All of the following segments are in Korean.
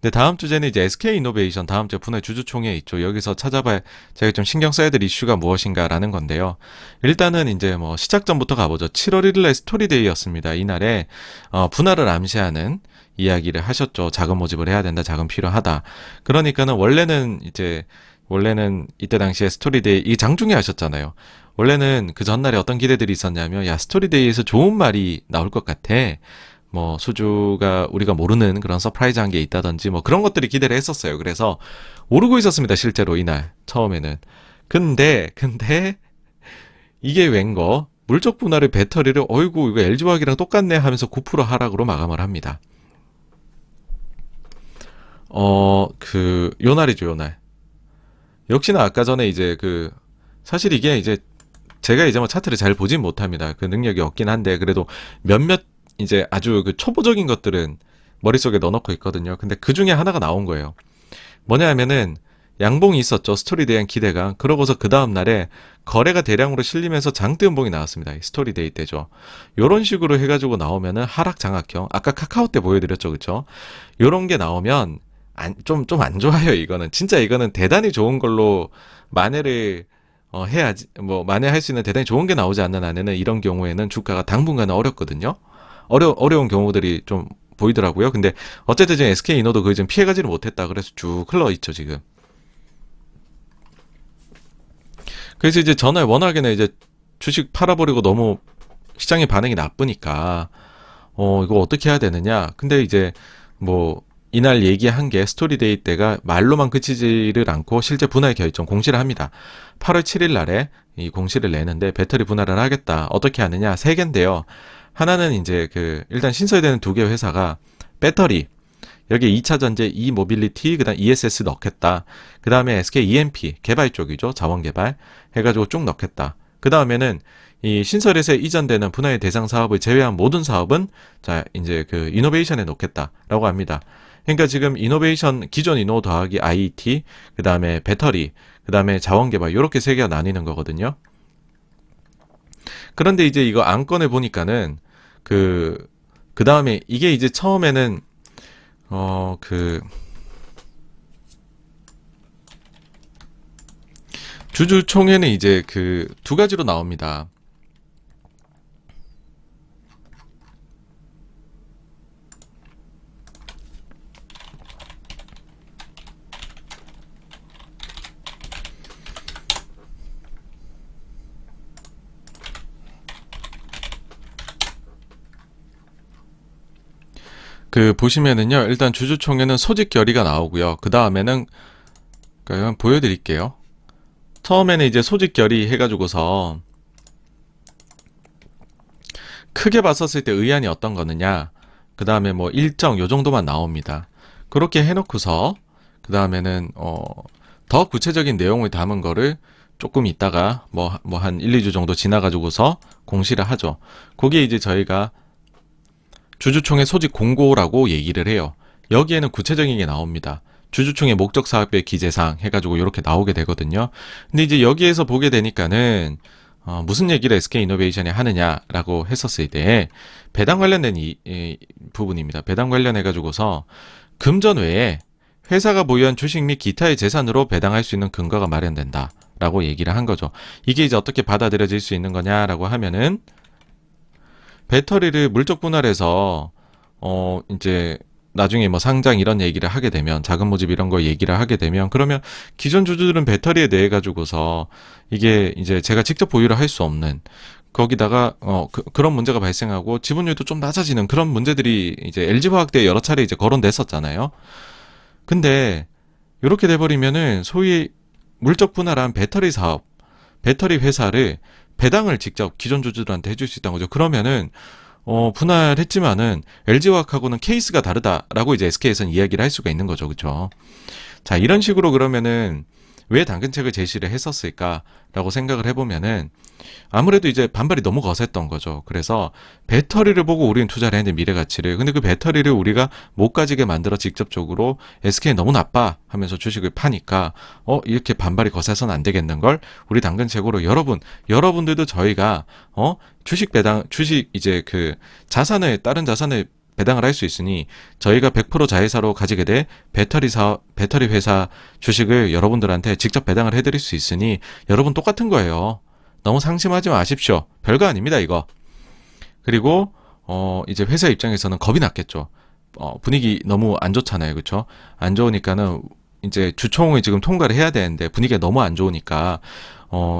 근데 다음 주제는 이제 SK이노베이션 다음 주 분할 주주총회 있죠. 여기서 찾아봐야 제가 좀 신경 써야 될 이슈가 무엇인가라는 건데요. 일단은 이제 뭐 시작 전부터 가보죠. 7월 1일에 스토리데이였습니다. 이날에 분할을 암시하는 이야기를 하셨죠. 자금 모집을 해야 된다. 자금 필요하다. 그러니까는 원래는 이때 당시에 스토리데이 이 장중에 하셨잖아요. 원래는 그 전날에 어떤 기대들이 있었냐면 야 스토리데이에서 좋은 말이 나올 것 같아. 뭐 수주가 우리가 모르는 그런 서프라이즈한 게 있다든지 뭐 그런 것들이 기대를 했었어요. 그래서 오르고 있었습니다. 실제로 이날 처음에는. 근데 이게 웬거 물적 분할의 배터리를 어이구 이거 LG화학이랑 똑같네 하면서 9% 하락으로 마감을 합니다. 요 날이죠, 요 날. 역시나 아까 전에 이제 사실 이게 이제 제가 이제 뭐 차트를 잘 보진 못합니다. 그 능력이 없긴 한데 그래도 몇몇 이제 아주 그 초보적인 것들은 머릿속에 넣어놓고 있거든요. 근데 그 중에 하나가 나온 거예요. 뭐냐 하면은 양봉이 있었죠. 스토리에 대한 기대가. 그러고서 그 다음 날에 거래가 대량으로 실리면서 장대 음봉이 나왔습니다. 스토리데이 때죠. 요런 식으로 해가지고 나오면은 하락 장악형. 아까 카카오 때 보여드렸죠. 그쵸? 요런 게 나오면 좀 안 좋아요. 이거는. 진짜 이거는 대단히 좋은 걸로 만회를 해야지. 뭐 만회할 수 있는 대단히 좋은 게 나오지 않는 한에는 이런 경우에는 주가가 당분간은 어렵거든요. 어려운 경우들이 좀 보이더라고요. 근데 어쨌든 지금 SK이노도 그걸 좀 피해가지를 못했다. 그래서 쭉 흘러있죠, 지금. 그래서 이제 전날 워낙에는 이제 주식 팔아버리고 너무 시장의 반응이 나쁘니까, 이거 어떻게 해야 되느냐. 근데 이제 뭐, 이날 얘기한 게 스토리데이 때가 말로만 그치지를 않고 실제 분할 결정 공시를 합니다. 8월 7일 날에 이 공시를 내는데 배터리 분할을 하겠다. 어떻게 하느냐? 세 개인데요. 하나는 이제 일단 신설되는 두 개 회사가 배터리, 여기에 2차 전지, E-모빌리티, 그 다음 ESS 넣겠다. 그 다음에 SK EMP, 개발 쪽이죠. 자원 개발. 해가지고 쭉 넣겠다. 그 다음에는 이 신설에서 이전되는 분야의 대상 사업을 제외한 모든 사업은 자, 이제 이노베이션에 놓겠다라고 합니다. 그러니까 지금 이노베이션, 기존 이노 더하기 IET, 그 다음에 배터리, 그 다음에 자원 개발, 요렇게 세 개가 나뉘는 거거든요. 그런데 이제 이거 안건을 보니까는 그 다음에 이게 이제 처음에는 주주총회는 이제 두 가지로 나옵니다. 보시면은요, 일단 주주총회는 소집 결의가 나오고요. 그 다음에는, 한번 보여드릴게요. 처음에는 이제 소집 결의 해가지고서, 크게 봤었을 때 의안이 어떤 거느냐, 그 다음에 뭐 일정 요 정도만 나옵니다. 그렇게 해놓고서, 그 다음에는, 더 구체적인 내용을 담은 거를 조금 있다가, 한 1, 2주 정도 지나가지고서 공시를 하죠. 그게 이제 저희가 주주총회 소집 공고라고 얘기를 해요. 여기에는 구체적인 게 나옵니다. 주주총회 목적 사업별 기재사항 해가지고 이렇게 나오게 되거든요. 근데 이제 여기에서 보게 되니까는 무슨 얘기를 SK이노베이션이 하느냐라고 했었을 때 배당 관련된 이 부분입니다. 배당 관련해가지고서 금전 외에 회사가 보유한 주식 및 기타의 재산으로 배당할 수 있는 근거가 마련된다. 라고 얘기를 한 거죠. 이게 이제 어떻게 받아들여질 수 있는 거냐라고 하면은 배터리를 물적 분할해서 이제 나중에 뭐 상장 이런 얘기를 하게 되면 자금 모집 이런 거 얘기를 하게 되면 그러면 기존 주주들은 배터리에 대해 가지고서 이게 이제 제가 직접 보유를 할 수 없는 거기다가 그런 문제가 발생하고 지분율도 좀 낮아지는 그런 문제들이 이제 LG화학 때 여러 차례 이제 거론됐었잖아요. 근데 이렇게 돼버리면은 소위 물적 분할한 배터리 사업, 배터리 회사를 배당을 직접 기존 주주들한테 해줄 수 있다는 거죠. 그러면은 분할했지만은 LG화학하고는 케이스가 다르다라고 이제 SK에서는 이야기를 할 수가 있는 거죠, 그렇죠? 자, 이런 식으로 그러면은 왜 당근책을 제시를 했었을까라고 생각을 해보면은 아무래도 이제 반발이 너무 거셌던 거죠. 그래서 배터리를 보고 우리는 투자를 했는데 미래 가치를. 근데 그 배터리를 우리가 못 가지게 만들어 직접적으로 SK 너무 나빠 하면서 주식을 파니까 이렇게 반발이 거세서는 안 되겠는 걸 우리 당근책으로 여러분들도 저희가 주식 배당 주식 이제 다른 자산을 배당을 할 수 있으니 저희가 100% 자회사로 가지게 돼 배터리 회사 주식을 여러분들한테 직접 배당을 해드릴 수 있으니 여러분 똑같은 거예요. 너무 상심하지 마십시오. 별거 아닙니다, 이거. 그리고 이제 회사 입장에서는 겁이 났겠죠. 분위기 너무 안 좋잖아요, 그렇죠? 안 좋으니까는 이제 주총을 지금 통과를 해야 되는데 분위기가 너무 안 좋으니까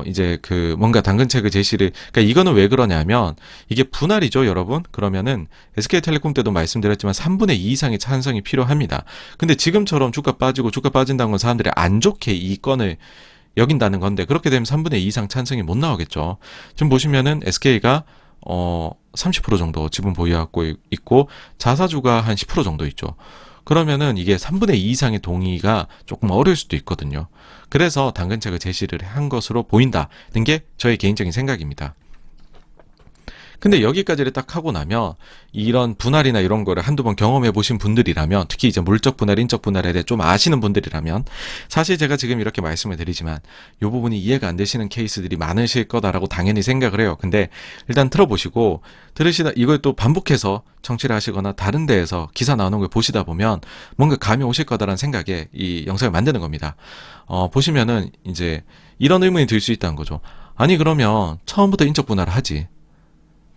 이제 그 뭔가 당근책을 제시를, 그러니까 이거는 왜 그러냐면 이게 분할이죠, 여러분. 그러면은 SK텔레콤 때도 말씀드렸지만 3분의 2 이상의 찬성이 필요합니다. 근데 지금처럼 주가 빠진다는 건 사람들이 안 좋게 이 건을 여긴다는 건데, 그렇게 되면 3분의 2 이상 찬성이 못 나오겠죠. 지금 보시면은 SK가 30% 정도 지분 보유하고 있고 자사주가 한 10% 정도 있죠. 그러면은 이게 3분의 2 이상의 동의가 조금 어려울 수도 있거든요. 그래서 당근책을 제시를 한 것으로 보인다는 게 저의 개인적인 생각입니다. 근데 여기까지를 딱 하고 나면 이런 분할이나 이런 거를 한두 번 경험해 보신 분들이라면, 특히 이제 물적 분할, 인적 분할에 대해 좀 아시는 분들이라면, 사실 제가 지금 이렇게 말씀을 드리지만 이 부분이 이해가 안 되시는 케이스들이 많으실 거다라고 당연히 생각을 해요. 근데 일단 들어보시고, 이걸 또 반복해서 청취를 하시거나 다른 데에서 기사 나오는 걸 보시다 보면 뭔가 감이 오실 거다라는 생각에 이 영상을 만드는 겁니다. 보시면은 이제 이런 의문이 들 수 있다는 거죠. 아니 그러면 처음부터 인적 분할을 하지,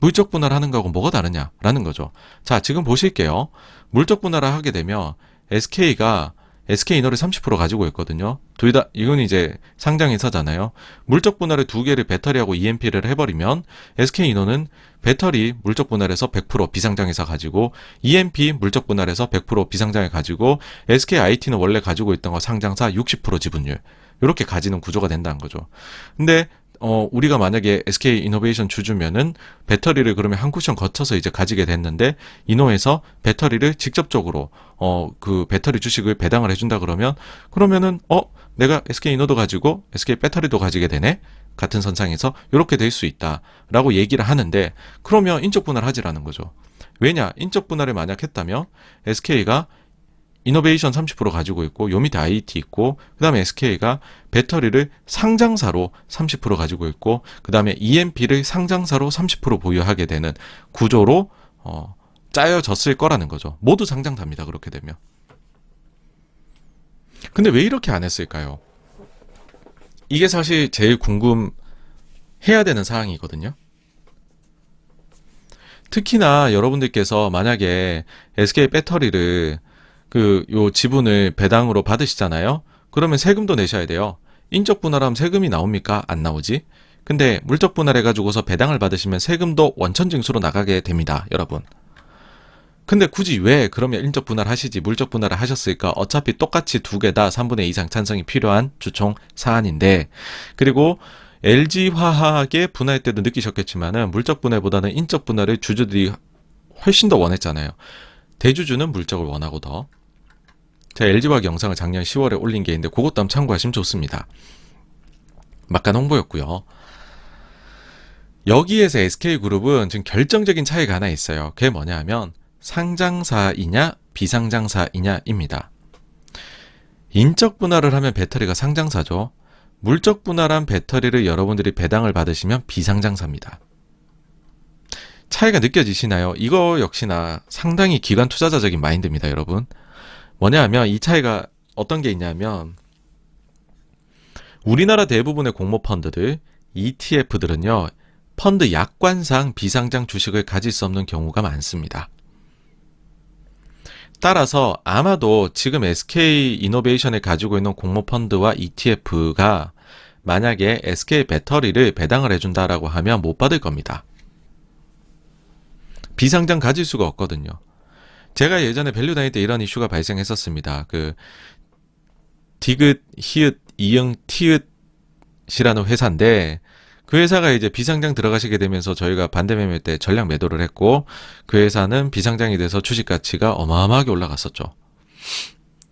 물적 분할하는 거하고 뭐가 다르냐라는 거죠. 자, 지금 보실게요. 물적 분할을 하게 되면 SK가 SK이노를 30% 가지고 있거든요. 둘 다 이건 이제 상장회사잖아요. 물적 분할을 두 개를 배터리하고 EMP를 해버리면 SK이노는 배터리 물적 분할해서 100% 비상장회사 가지고, EMP 물적 분할해서 100% 비상장을 가지고, SKIT는 원래 가지고 있던 거 상장사 60% 지분율, 이렇게 가지는 구조가 된다는 거죠. 근데 우리가 만약에 SK 이노베이션 주주면은 배터리를 그러면 한 쿠션 거쳐서 이제 가지게 됐는데, 이노에서 배터리를 직접적으로 그 배터리 주식을 배당을 해준다 그러면은 내가 SK 이노도 가지고 SK 배터리도 가지게 되네, 같은 선상에서 이렇게 될 수 있다라고 얘기를 하는데, 그러면 인적 분할 하지라는 거죠. 왜냐, 인적 분할을 만약 했다면 SK가 이노베이션 30% 가지고 있고 요 밑에 IT 있고, 그 다음에 SK가 배터리를 상장사로 30% 가지고 있고, 그 다음에 EMP를 상장사로 30% 보유하게 되는 구조로 짜여졌을 거라는 거죠. 모두 상장사입니다, 그렇게 되면. 근데 왜 이렇게 안 했을까요? 이게 사실 제일 궁금해야 되는 사항이거든요. 특히나 여러분들께서 만약에 SK 배터리를 요 지분을 배당으로 받으시잖아요. 그러면 세금도 내셔야 돼요. 인적 분할하면 세금이 나옵니까? 안 나오지? 근데 물적 분할해가지고서 배당을 받으시면 세금도 원천징수로 나가게 됩니다, 여러분. 근데 굳이 왜 그러면 인적 분할 하시지 물적 분할을 하셨을까? 어차피 똑같이 두 개 다 3분의 2 이상 찬성이 필요한 주총 사안인데, 그리고 LG화학의 분할 때도 느끼셨겠지만은 물적 분할보다는 인적 분할을 주주들이 훨씬 더 원했잖아요. 대주주는 물적을 원하고 더. 제가 LG화학 영상을 작년 10월에 올린 게 있는데 그것도 한번 참고하시면 좋습니다. 막간 홍보였고요. 여기에서 SK그룹은 지금 결정적인 차이가 하나 있어요. 그게 뭐냐 하면 상장사이냐 비상장사이냐입니다. 인적 분할을 하면 배터리가 상장사죠. 물적 분할한 배터리를 여러분들이 배당을 받으시면 비상장사입니다. 차이가 느껴지시나요? 이거 역시나 상당히 기관 투자자적인 마인드입니다, 여러분. 뭐냐 하면 이 차이가 어떤 게 있냐면, 우리나라 대부분의 공모펀드들, ETF들은요, 펀드 약관상 비상장 주식을 가질 수 없는 경우가 많습니다. 따라서 아마도 지금 SK 이노베이션에 가지고 있는 공모펀드와 ETF가 만약에 SK 배터리를 배당을 해준다라고 하면 못 받을 겁니다. 비상장 가질 수가 없거든요. 제가 예전에 밸류 다닐 때 이런 이슈가 발생했었습니다. 디귿, 히읗, 이응, 티읕이라는 회사인데, 그 회사가 이제 비상장 들어가시게 되면서 저희가 반대 매매 때 전량 매도를 했고, 그 회사는 비상장이 돼서 주식 가치가 어마어마하게 올라갔었죠.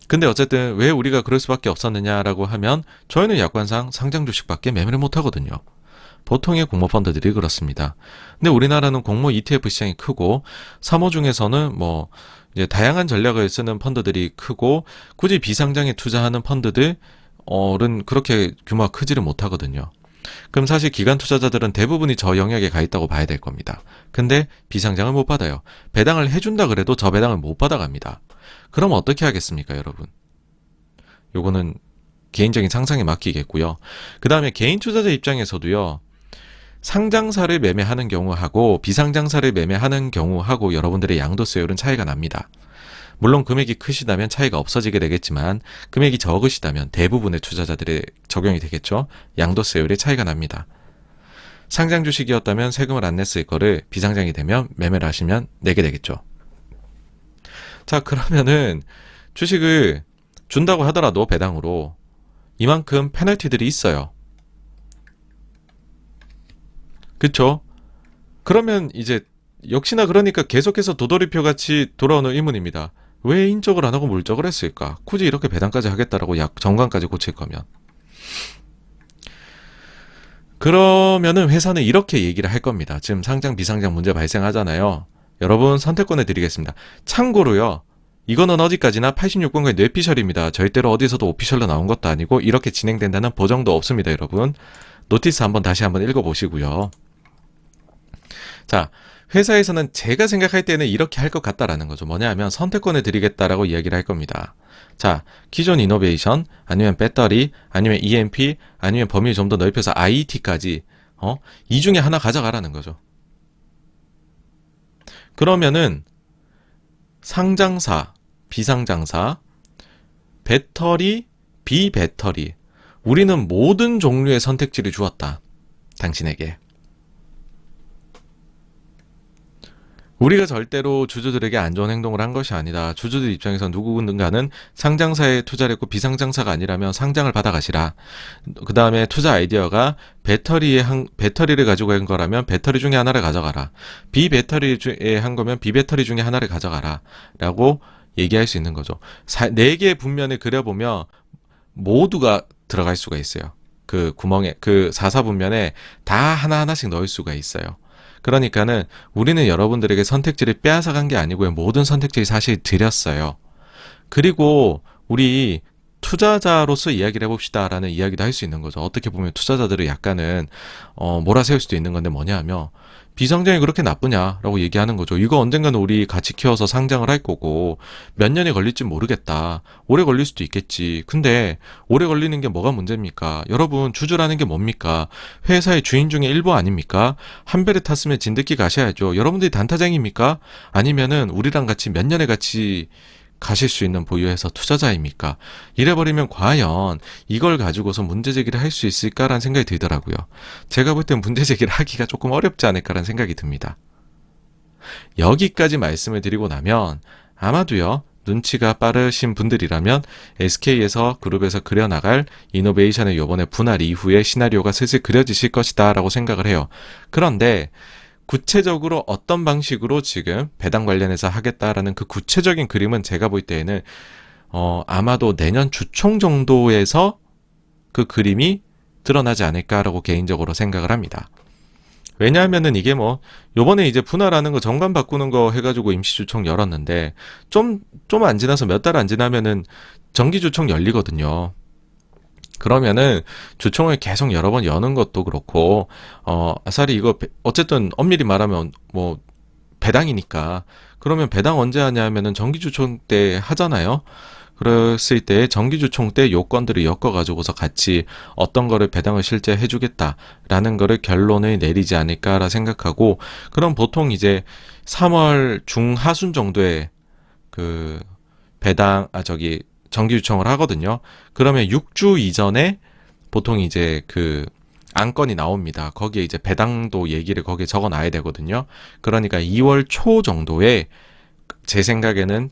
근데 어쨌든 왜 우리가 그럴 수밖에 없었느냐라고 하면, 저희는 약관상 상장 주식밖에 매매를 못 하거든요. 보통의 공모펀드들이 그렇습니다. 근데 우리나라는 공모 ETF 시장이 크고, 사모 중에서는 이제 다양한 전략을 쓰는 펀드들이 크고, 굳이 비상장에 투자하는 펀드들은 그렇게 규모가 크지를 못하거든요. 그럼 사실 기관 투자자들은 대부분이 저 영역에 가 있다고 봐야 될 겁니다. 근데 비상장을 못 받아요. 배당을 해준다 그래도 저 배당을 못 받아갑니다. 그럼 어떻게 하겠습니까, 여러분? 요거는 개인적인 상상에 맡기겠고요. 그 다음에 개인 투자자 입장에서도요. 상장사를 매매하는 경우하고 비상장사를 매매하는 경우하고 여러분들의 양도세율은 차이가 납니다. 물론 금액이 크시다면 차이가 없어지게 되겠지만 금액이 적으시다면 대부분의 투자자들의 적용이 되겠죠. 양도세율의 차이가 납니다. 상장 주식이었다면 세금을 안 냈을 거를 비상장이 되면 매매를 하시면 내게 되겠죠. 자, 그러면은 주식을 준다고 하더라도 배당으로 이만큼 페널티들이 있어요. 그쵸? 그러면 이제 역시나 그러니까 계속해서 도돌이표 같이 돌아오는 의문입니다. 왜 인적을 안 하고 물적을 했을까? 굳이 이렇게 배당까지 하겠다라고 정관까지 고칠 거면. 그러면은 회사는 이렇게 얘기를 할 겁니다. 지금 상장 비상장 문제 발생하잖아요. 여러분 선택권을 드리겠습니다. 참고로요. 이거는 어디까지나 86번가의 뇌피셜입니다. 절대로 어디서도 오피셜로 나온 것도 아니고 이렇게 진행된다는 보장도 없습니다, 여러분. 노티스 다시 한번 읽어보시고요. 자, 회사에서는 제가 생각할 때는 이렇게 할 것 같다라는 거죠. 뭐냐 하면 선택권을 드리겠다라고 이야기를 할 겁니다. 자, 기존 이노베이션, 아니면 배터리, 아니면 EMP, 아니면 범위를 좀 더 넓혀서 IET까지 이 중에 하나 가져가라는 거죠. 그러면은 상장사, 비상장사, 배터리, 비배터리 우리는 모든 종류의 선택지를 주었다. 당신에게. 우리가 절대로 주주들에게 안 좋은 행동을 한 것이 아니다. 주주들 입장에서 누군가는 상장사에 투자를 했고 비상장사가 아니라면 상장을 받아가시라. 그 다음에 투자 아이디어가 배터리를 가지고 한 거라면 배터리 중에 하나를 가져가라. 비배터리에 한 거면 비배터리 중에 하나를 가져가라. 라고 얘기할 수 있는 거죠. 4개의 분면을 그려보면 모두가 들어갈 수가 있어요. 그 구멍에, 그 4사분면에 다 하나하나씩 넣을 수가 있어요. 그러니까는 우리는 여러분들에게 선택지를 빼앗아간 게 아니고요. 모든 선택지를 사실 드렸어요. 그리고 우리 투자자로서 이야기를 해봅시다라는 이야기도 할 수 있는 거죠. 어떻게 보면 투자자들을 약간은 몰아세울 수도 있는 건데 뭐냐 하면 비상장이 그렇게 나쁘냐라고 얘기하는 거죠. 이거 언젠가는 우리 같이 키워서 상장을 할 거고 몇 년이 걸릴지 모르겠다. 오래 걸릴 수도 있겠지. 근데 오래 걸리는 게 뭐가 문제입니까? 여러분 주주라는 게 뭡니까? 회사의 주인 중에 일부 아닙니까? 한 배를 탔으면 진드기 가셔야죠. 여러분들이 단타장입니까? 아니면은 우리랑 같이 몇 년에 같이 가실 수 있는 보유회사 투자자입니까? 이래버리면 과연 이걸 가지고서 문제제기를 할 수 있을까라는 생각이 들더라고요. 제가 볼 땐 문제제기를 하기가 조금 어렵지 않을까라는 생각이 듭니다. 여기까지 말씀을 드리고 나면 아마도요. 눈치가 빠르신 분들이라면 SK에서 그룹에서 그려나갈 이노베이션의 요번에 분할 이후의 시나리오가 슬슬 그려지실 것이다 라고 생각을 해요. 그런데 구체적으로 어떤 방식으로 지금 배당 관련해서 하겠다라는 그 구체적인 그림은 제가 볼 때에는 아마도 내년 주총 정도에서 그 그림이 드러나지 않을까라고 개인적으로 생각을 합니다. 왜냐하면은 이게 요번에 이제 분할하는 거 정관 바꾸는 거 해가지고 임시주총 열었는데 좀 안 지나서 몇 달 안 지나면은 정기주총 열리거든요. 그러면은 주총을 계속 여러 번 여는 것도 그렇고 아싸리 이거 어쨌든 엄밀히 말하면 배당이니까 그러면 배당 언제 하냐면은 정기주총 때 하잖아요. 그랬을 때 정기주총 때 요건들을 엮어가지고서 같이 어떤 거를 배당을 실제 해주겠다라는 거를 결론을 내리지 않을까라 생각하고 그럼 보통 이제 3월 중하순 정도에 그 정기주총을 하거든요. 그러면 6주 이전에 보통 이제 그 안건이 나옵니다. 거기에 이제 배당도 얘기를 거기에 적어 놔야 되거든요. 그러니까 2월 초 정도에 제 생각에는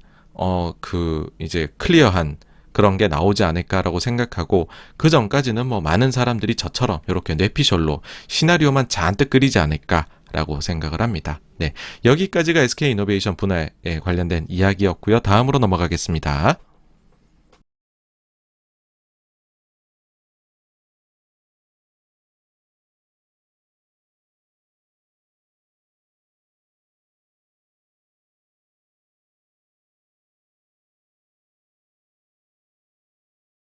이제 클리어한 그런 게 나오지 않을까라고 생각하고 그 전까지는 많은 사람들이 저처럼 이렇게 뇌피셜로 시나리오만 잔뜩 그리지 않을까라고 생각을 합니다. 네, 여기까지가 SK 이노베이션 분할에 관련된 이야기였고요. 다음으로 넘어가겠습니다.